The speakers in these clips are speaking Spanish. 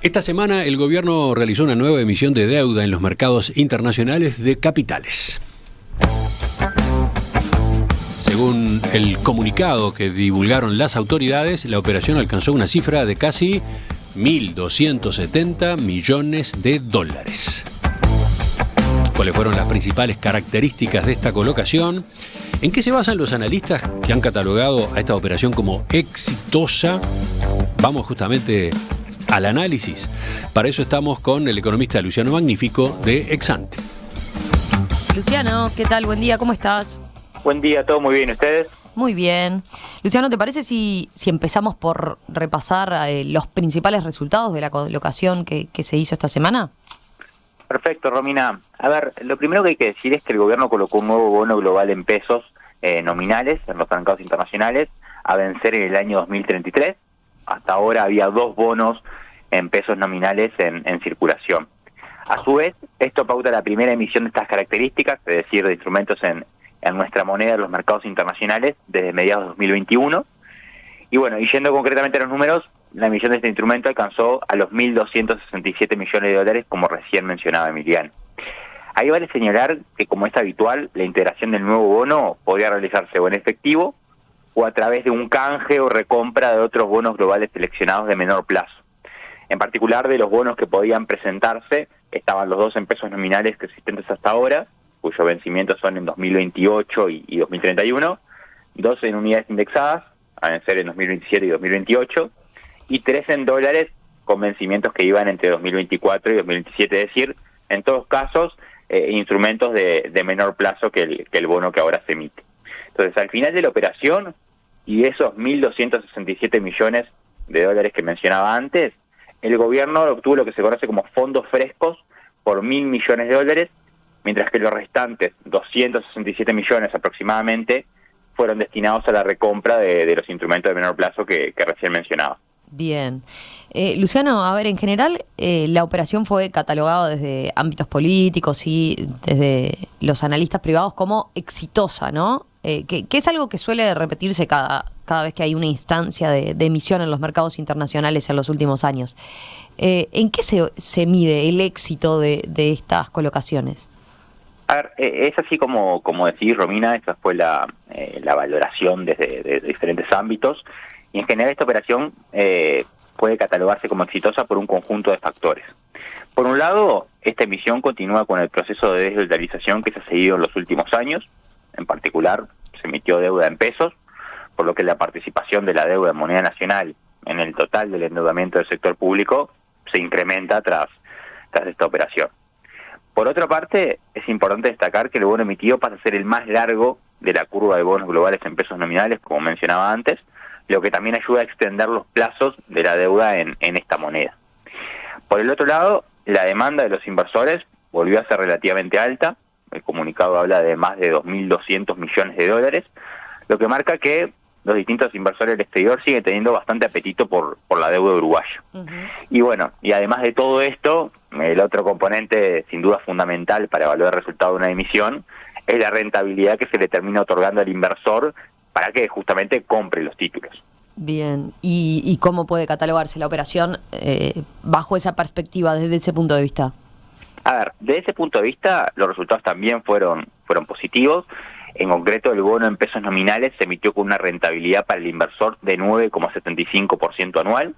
Esta semana el gobierno realizó una nueva emisión de deuda en los mercados internacionales de capitales. Según el comunicado que divulgaron las autoridades, la operación alcanzó una cifra de casi 1.270 millones de dólares. ¿Cuáles fueron las principales características de esta colocación? ¿En qué se basan los analistas que han catalogado a esta operación como exitosa? Vamos justamente al análisis. Para eso estamos con el economista Luciano Magnífico de Exante. Luciano, ¿qué tal? Buen día, ¿cómo estás? Buen día, todo muy bien, ¿ustedes? Muy bien. Luciano, ¿te parece si empezamos por repasar los principales resultados de la colocación que se hizo esta semana? Perfecto, Romina. A ver, lo primero que hay que decir es que el gobierno colocó un nuevo bono global en pesos nominales en los mercados internacionales a vencer en el año 2033. Hasta ahora había 2 bonos en pesos nominales en circulación. A su vez, esto pauta la primera emisión de estas características, es decir, de instrumentos en nuestra moneda en los mercados internacionales desde mediados de 2021. Y bueno, y yendo concretamente a los números, la emisión de este instrumento alcanzó a los 1.267 millones de dólares, como recién mencionaba Emiliano. Ahí vale señalar que, como es habitual, la integración del nuevo bono podría realizarse o en efectivo o a través de un canje o recompra de otros bonos globales seleccionados de menor plazo. En particular, de los bonos que podían presentarse, estaban los 2 en pesos nominales que existentes hasta ahora, cuyos vencimientos son en 2028 y 2031, 2 en unidades indexadas, a vencer en 2027 y 2028, y 3 en dólares con vencimientos que iban entre 2024 y 2027, es decir, en todos casos, instrumentos de menor plazo que el bono que ahora se emite. Entonces, al final de la operación, y de esos 1.267 millones de dólares que mencionaba antes, el gobierno obtuvo lo que se conoce como fondos frescos por 1.000 millones de dólares, mientras que los restantes 267 millones aproximadamente fueron destinados a la recompra de los instrumentos de menor plazo que recién mencionaba. Bien. Luciano, a ver, en general la operación fue catalogada desde ámbitos políticos y desde los analistas privados como exitosa, ¿no? Que es algo que suele repetirse cada vez que hay una instancia de emisión en los mercados internacionales en los últimos años. ¿En qué se mide el éxito de estas colocaciones? A ver, es así como decís, Romina, esa fue la valoración desde diferentes ámbitos, y en general esta operación puede catalogarse como exitosa por un conjunto de factores. Por un lado, esta emisión continúa con el proceso de desdolarización que se ha seguido en los últimos años. En particular, se emitió deuda en pesos, por lo que la participación de la deuda en moneda nacional en el total del endeudamiento del sector público se incrementa tras esta operación. Por otra parte, es importante destacar que el bono emitido pasa a ser el más largo de la curva de bonos globales en pesos nominales, como mencionaba antes, lo que también ayuda a extender los plazos de la deuda en esta moneda. Por el otro lado, la demanda de los inversores volvió a ser relativamente alta. El comunicado habla de más de 2.200 millones de dólares, lo que marca que los distintos inversores del exterior siguen teniendo bastante apetito por la deuda uruguaya. Uh-huh. Y bueno, y además de todo esto, el otro componente sin duda fundamental para evaluar el resultado de una emisión es la rentabilidad que se le termina otorgando al inversor para que justamente compre los títulos. Bien, ¿y cómo puede catalogarse la operación bajo esa perspectiva, desde ese punto de vista? A ver, desde ese punto de vista, los resultados también fueron positivos. En concreto, el bono en pesos nominales se emitió con una rentabilidad para el inversor de 9,75% anual.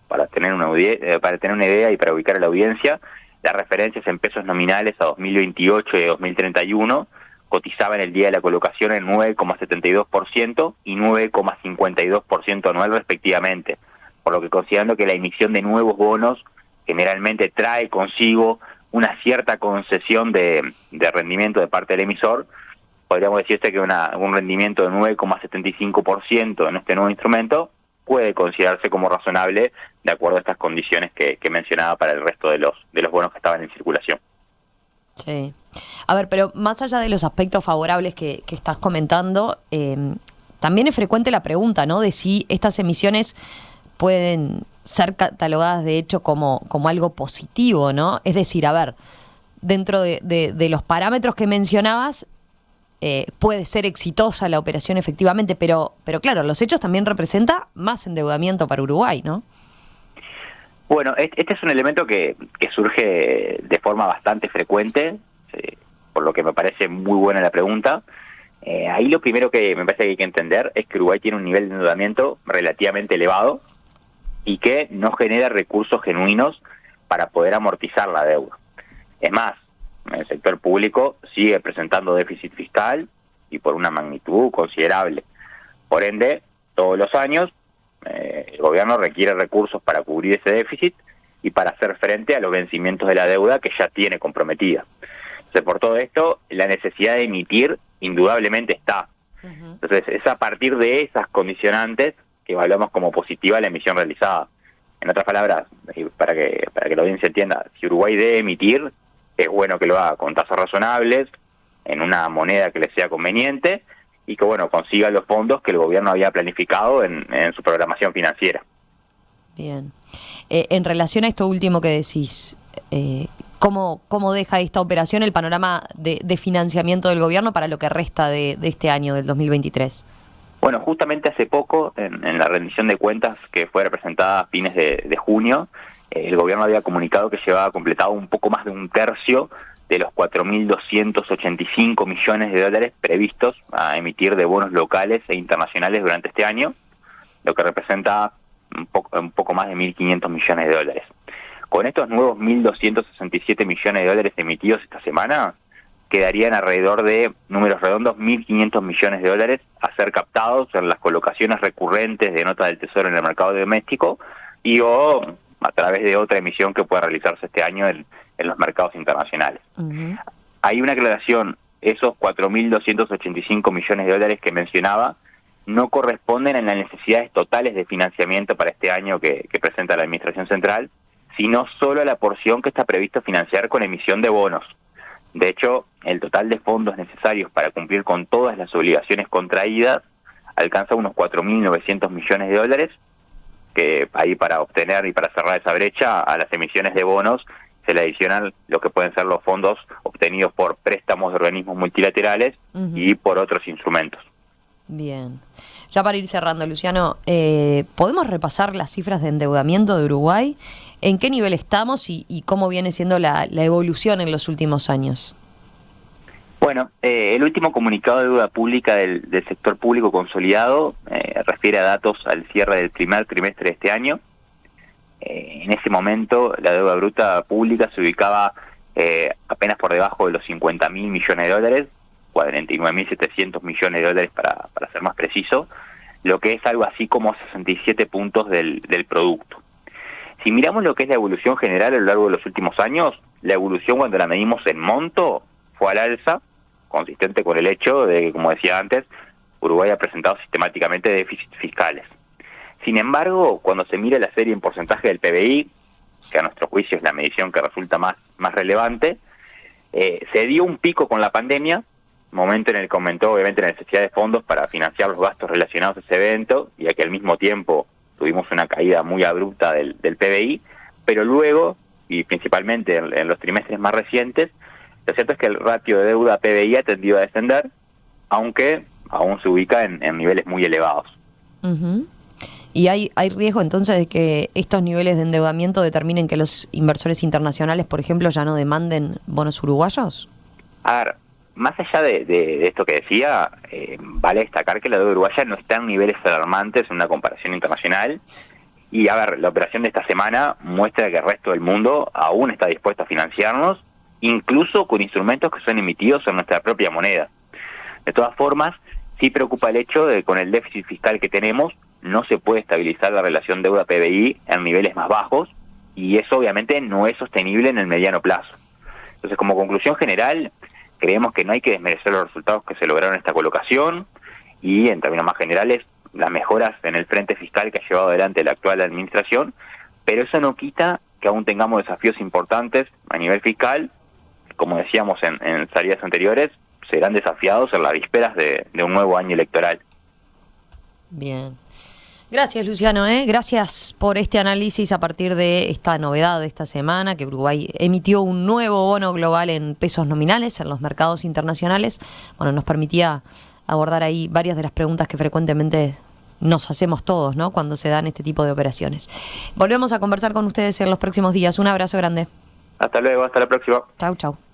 Para tener una idea y para ubicar a la audiencia, las referencias en pesos nominales a 2028 y 2031 cotizaban el día de la colocación en 9,72% y 9,52% anual respectivamente, por lo que, considerando que la emisión de nuevos bonos generalmente trae consigo una cierta concesión de rendimiento de parte del emisor, podríamos decirse que un rendimiento de 9,75% en este nuevo instrumento puede considerarse como razonable de acuerdo a estas condiciones que mencionaba para el resto de los bonos que estaban en circulación. Sí. A ver, pero más allá de los aspectos favorables que estás comentando, también es frecuente la pregunta, ¿no?, de si estas emisiones pueden ser catalogadas de hecho como algo positivo, ¿no? Es decir, a ver, dentro de los parámetros que mencionabas, puede ser exitosa la operación efectivamente, pero claro, los hechos también representa más endeudamiento para Uruguay, ¿no? Bueno, este es un elemento que surge de forma bastante frecuente, por lo que me parece muy buena la pregunta. Ahí lo primero que me parece que hay que entender es que Uruguay tiene un nivel de endeudamiento relativamente elevado y que no genera recursos genuinos para poder amortizar la deuda. Es más, el sector público sigue presentando déficit fiscal y por una magnitud considerable. Por ende, todos los años el gobierno requiere recursos para cubrir ese déficit y para hacer frente a los vencimientos de la deuda que ya tiene comprometida. Entonces, por todo esto, la necesidad de emitir indudablemente está. Entonces, es a partir de esas condicionantes que evaluamos como positiva la emisión realizada. En otras palabras, para que la audiencia entienda, si Uruguay debe emitir, es bueno que lo haga con tasas razonables, en una moneda que le sea conveniente, y que bueno consiga los fondos que el gobierno había planificado en su programación financiera. Bien. En relación a esto último que decís, ¿cómo deja esta operación el panorama de financiamiento del gobierno para lo que resta de este año, del 2023? Bueno, justamente hace poco, en la rendición de cuentas que fue representada a fines de junio, el gobierno había comunicado que llevaba completado un poco más de un tercio de los 4.285 millones de dólares previstos a emitir de bonos locales e internacionales durante este año, lo que representa un poco más de 1.500 millones de dólares. Con estos nuevos 1.267 millones de dólares emitidos esta semana, quedarían alrededor de, números redondos, 1.500 millones de dólares a ser captados en las colocaciones recurrentes de notas del Tesoro en el mercado doméstico y o a través de otra emisión que pueda realizarse este año en los mercados internacionales. Hay una aclaración: esos 4.285 millones de dólares que mencionaba no corresponden a las necesidades totales de financiamiento para este año que presenta la Administración Central, sino solo a la porción que está previsto financiar con emisión de bonos. De hecho, el total de fondos necesarios para cumplir con todas las obligaciones contraídas alcanza unos 4.900 millones de dólares, que ahí para obtener y para cerrar esa brecha a las emisiones de bonos se le adicionan lo que pueden ser los fondos obtenidos por préstamos de organismos multilaterales y por otros instrumentos. Bien. Ya para ir cerrando, Luciano, ¿podemos repasar las cifras de endeudamiento de Uruguay? ¿En qué nivel estamos y cómo viene siendo la evolución en los últimos años? Bueno, el último comunicado de deuda pública del sector público consolidado refiere a datos al cierre del primer trimestre de este año. En ese momento la deuda bruta pública se ubicaba apenas por debajo de los 50.000 millones de dólares, 49.700 millones de dólares para ser más preciso, lo que es algo así como 67 puntos del producto. Si miramos lo que es la evolución general a lo largo de los últimos años, la evolución cuando la medimos en monto fue al alza, consistente con el hecho de que, como decía antes, Uruguay ha presentado sistemáticamente déficits fiscales. Sin embargo, cuando se mira la serie en porcentaje del PBI, que a nuestro juicio es la medición que resulta más relevante, se dio un pico con la pandemia, momento en el que aumentó obviamente la necesidad de fondos para financiar los gastos relacionados a ese evento, y a que al mismo tiempo tuvimos una caída muy abrupta del PBI, pero luego, y principalmente en los trimestres más recientes, lo cierto es que el ratio de deuda PBI ha tendido a descender, aunque aún se ubica en niveles muy elevados. ¿Y hay riesgo entonces de que estos niveles de endeudamiento determinen que los inversores internacionales, por ejemplo, ya no demanden bonos uruguayos? A ver, más allá de esto que decía, vale destacar que la deuda uruguaya no está en niveles alarmantes en una comparación internacional. Y a ver, la operación de esta semana muestra que el resto del mundo aún está dispuesto a financiarnos, incluso con instrumentos que son emitidos en nuestra propia moneda. De todas formas, sí preocupa el hecho de que con el déficit fiscal que tenemos no se puede estabilizar la relación deuda-PBI en niveles más bajos, y eso obviamente no es sostenible en el mediano plazo. Entonces, como conclusión general, creemos que no hay que desmerecer los resultados que se lograron en esta colocación, y en términos más generales, las mejoras en el frente fiscal que ha llevado adelante la actual administración, pero eso no quita que aún tengamos desafíos importantes a nivel fiscal. Como decíamos en salidas anteriores, serán desafiados en las vísperas de un nuevo año electoral. Bien. Gracias, Luciano. Gracias por este análisis a partir de esta novedad de esta semana, que Uruguay emitió un nuevo bono global en pesos nominales en los mercados internacionales. Bueno, nos permitía abordar ahí varias de las preguntas que frecuentemente nos hacemos todos, ¿no? Cuando se dan este tipo de operaciones. Volvemos a conversar con ustedes en los próximos días. Un abrazo grande. Hasta luego, hasta la próxima. Chau, chau.